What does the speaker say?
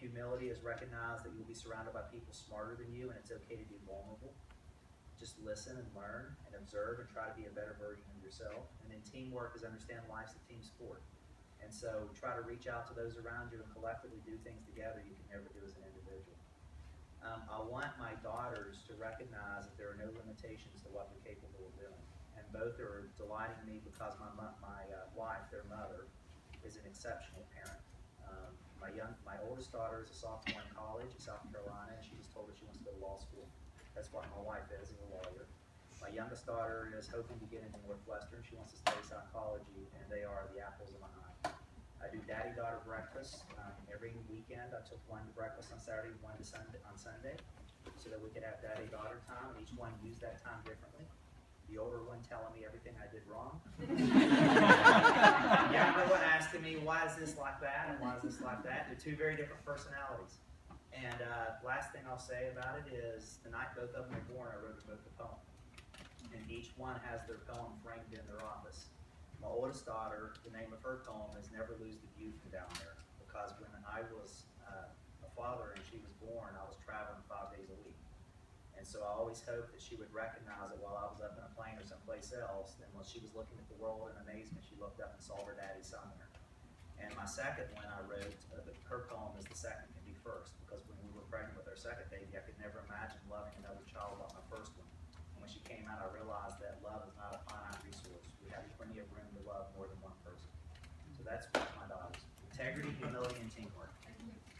Humility is recognize that you'll be surrounded by people smarter than you, and it's okay to be vulnerable. Just listen and learn and observe and try to be a better version of yourself. And then teamwork is understand life's a team sport. And so try to reach out to those around you and collectively do things together you can never do as an individual. I want my daughters to recognize that there are no limitations to what they're capable of doing. And both are delighting me because my wife, their mother, is an exceptional parent. My oldest daughter is a sophomore in college in South Carolina, and she just told us she wants to go to law school. That's what my wife is a lawyer. My youngest daughter is hoping to get into Northwestern. She wants to study psychology, and they are the apples of my eye. I do daddy-daughter breakfast. Every weekend I took one to breakfast on Saturday, one to on Sunday, so that we could have daddy-daughter time, and each one used that time differently. The older one telling me everything I did wrong. The younger one asking me, why is this like that, and why is this like that? They're two very different personalities. And last thing I'll say about it is, the night both of them were born, I wrote them both a poem. And each one has their poem framed in their office. My oldest daughter, the name of her poem is Never Lose the View from Down There, because when I was a father and she was born, I was traveling 5 days a week. And so I always hoped that she would recognize that while I was up in a plane or someplace else, then when she was looking at the world in amazement, she looked up and saw her daddy somewhere. And my second one I wrote, her poem is The Second Can Be First, because when we were pregnant with our second baby, I could never imagine loving another child like my first one. And when she came out, I realized that love is not a finite resource. We have plenty of room to love more than one person. So that's my daughters: integrity, humility, and teamwork.